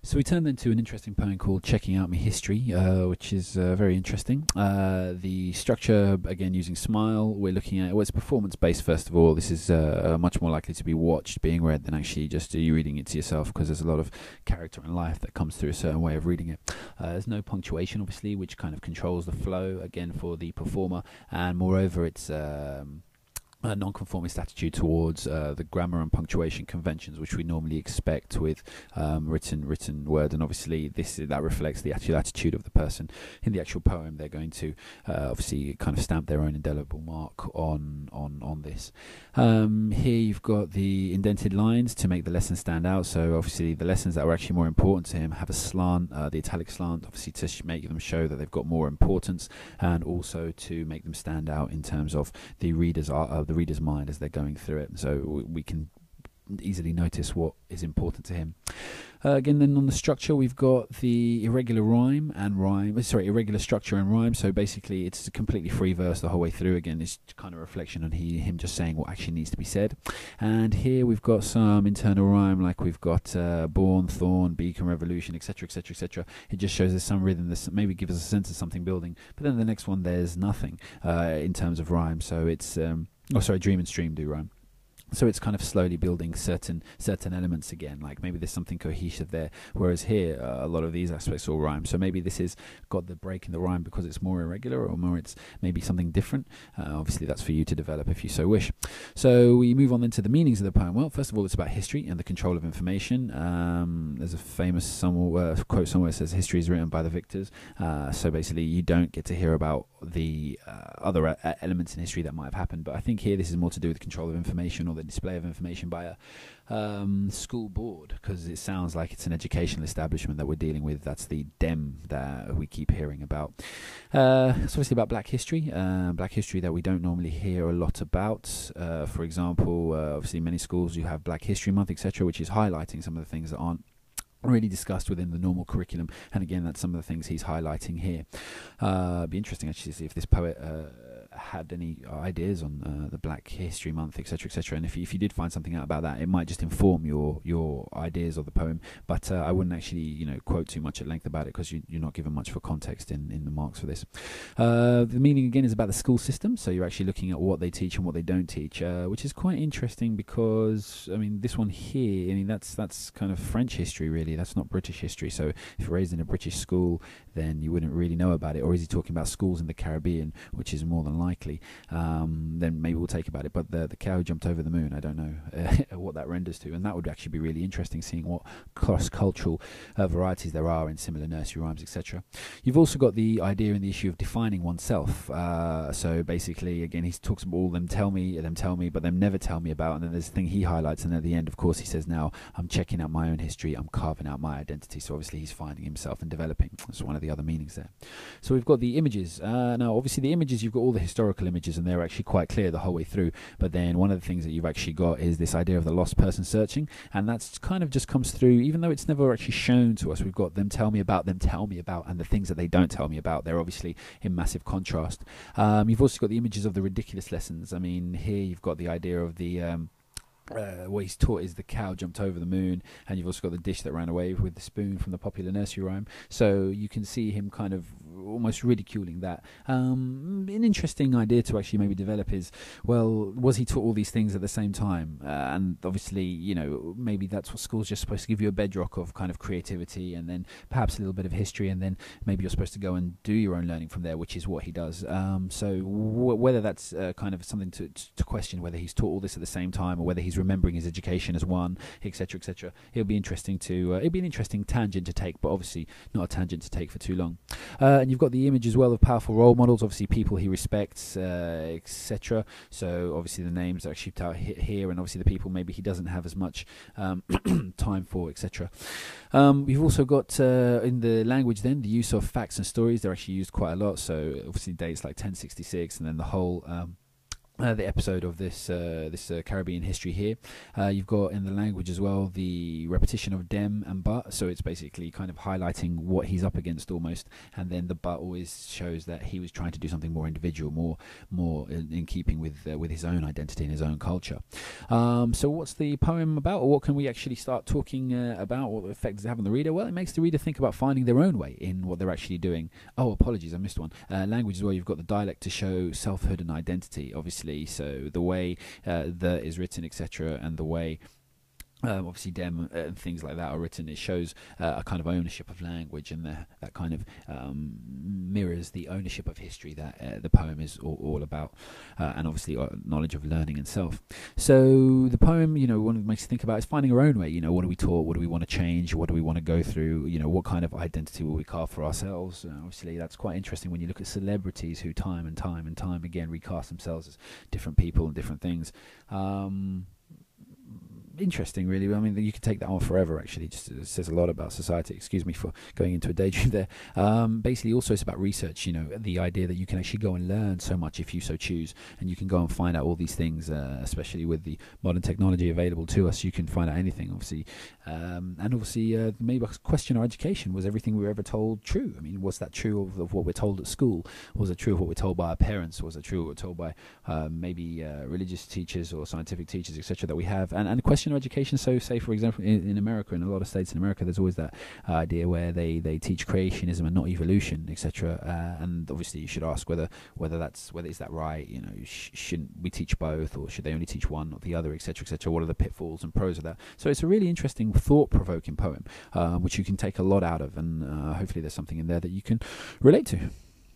So we turn then to an interesting poem called Checking Out My History, which is very interesting. The structure, again, using Smile, we're looking at, well, it's performance-based, first of all. This is much more likely to be watched, being read, than actually just you reading it to yourself, because there's a lot of character and life that comes through a certain way of reading it. There's no punctuation, obviously, which kind of controls the flow, again, for the performer, and moreover, it's a non-conformist attitude towards the grammar and punctuation conventions, which we normally expect with written word, and obviously that reflects the actual attitude of the person in the actual poem. They're going to obviously kind of stamp their own indelible mark on this. Here you've got the indented lines to make the lesson stand out. So obviously the lessons that were actually more important to him have a slant, the italic slant, obviously to make them show that they've got more importance, and also to make them stand out in terms of the reader's mind as they're going through it. So we can easily notice what is important to him. Again, then on the structure, we've got the irregular irregular structure and rhyme. So basically, it's a completely free verse the whole way through. Again, it's kind of a reflection on him just saying what actually needs to be said. And here we've got some internal rhyme, like we've got born, thorn, beacon, revolution, etc., etc., etc. It just shows there's some rhythm, that maybe gives us a sense of something building. But then the next one, there's nothing in terms of rhyme. So it's dream and stream do rhyme. So it's kind of slowly building certain elements again, like maybe there's something cohesive there, whereas here a lot of these aspects all rhyme. So maybe this has got the break in the rhyme because it's more irregular, or more it's maybe something different. Obviously that's for you to develop if you so wish. So we move on then to the meanings of the poem. Well, first of all, it's about history and the control of information. There's a famous quote somewhere that says history is written by the victors. So basically you don't get to hear about the other elements in history that might have happened, but I think here this is more to do with control of information, or the display of information by a school board, because it sounds like it's an educational establishment that we're dealing with. That's the DEM that we keep hearing about. It's obviously about black history that we don't normally hear a lot about. For example, obviously many schools you have Black History Month, etc., which is highlighting some of the things that aren't really discussed within the normal curriculum, and again that's some of the things he's highlighting here. It'd be interesting actually to see if this poet had any ideas on the Black History Month, etc., etc., and if you did find something out about that, it might just inform your ideas of the poem, but I wouldn't actually quote too much at length about it, because you're not given much for context in the marks for this. The meaning again is about the school system, so you're actually looking at what they teach and what they don't teach, which is quite interesting, because I mean this one here, I mean that's kind of French history really. That's not British history. So if you're raised in a British school, then you wouldn't really know about it. Or is he talking about schools in the Caribbean, which is more than likely? Then maybe we'll take about it. But the cow who jumped over the moon, I don't know what that renders to, and that would actually be really interesting, seeing what cross-cultural varieties there are in similar nursery rhymes, etc. You've also got the idea in the issue of defining oneself. So basically, again, he talks about all them tell me, but them never tell me about. And then there's a thing he highlights, and at the end, of course, he says, now I'm checking out my own history, I'm carving out my identity. So obviously he's finding himself and developing. That's one of the other meanings there. So we've got the images. Now obviously the images, you've got all the historical images, and they're actually quite clear the whole way through, but then one of the things that you've actually got is this idea of the lost person searching, and that's kind of just comes through, even though it's never actually shown to us. We've got them tell me about, and the things that they don't tell me about, they're obviously in massive contrast. You've also got the images of the ridiculous lessons. I mean, here you've got the idea of the what he's taught is the cow jumped over the moon, and you've also got the dish that ran away with the spoon from the popular nursery rhyme. So you can see him kind of almost ridiculing that. An interesting idea to actually maybe develop is, well, was he taught all these things at the same time? And obviously, maybe that's what school's just supposed to give you, a bedrock of kind of creativity, and then perhaps a little bit of history, and then maybe you're supposed to go and do your own learning from there, which is what he does. So whether that's kind of something to question, whether he's taught all this at the same time, or whether he's remembering his education as one, etc., etc. It'll be interesting it'd be an interesting tangent to take, but obviously not a tangent to take for too long. And you've got the image as well of powerful role models, obviously people he respects, etc. So obviously the names are actually out here, and obviously the people maybe he doesn't have as much time for, etc. We've also got in the language then the use of facts and stories. They're actually used quite a lot. So obviously dates like 1066, and then the whole the episode of this Caribbean history here. You've got in the language as well the repetition of dem and but, so it's basically kind of highlighting what he's up against almost, and then the but always shows that he was trying to do something more individual, more in keeping with his own identity and his own culture. So what's the poem about, or what can we actually start talking about? What effect does it have on the reader? Well, it makes the reader think about finding their own way in what they're actually doing. Oh, apologies, I missed one. Language as well. You've got the dialect to show selfhood and identity, obviously. So the way the is written, etc., and the way obviously dem and things like that are written, it shows a kind of ownership of language, and that kind of mirrors the ownership of history that the poem is all about, and obviously knowledge of learning and self. So the poem, what it makes you think about is finding our own way. What are we taught? What do we want to change? What do we want to go through? What kind of identity will we carve for ourselves? Obviously that's quite interesting when you look at celebrities who time and time again recast themselves as different people and different things. Interesting, really. I mean, you could take that on forever, actually. Just it says a lot about society. Excuse me for going into a daydream there. Basically, also it's about research, the idea that you can actually go and learn so much if you so choose, and you can go and find out all these things, especially with the modern technology available to us. You can find out anything, obviously. And obviously, maybe question our education. Was everything we were ever told true? I mean, was that true of what we're told at school? Was it true of what we're told by our parents? Was it true of what we're told by maybe religious teachers or scientific teachers, etc., that we have? And question our education. So, say, for example, in America, in a lot of states in America, there's always that idea where they teach creationism and not evolution, etc. And obviously, you should ask whether is that right? Shouldn't we teach both, or should they only teach one or the other, etc., etc.? What are the pitfalls and pros of that? So it's a really interesting, thought-provoking poem, which you can take a lot out of, and hopefully there's something in there that you can relate to.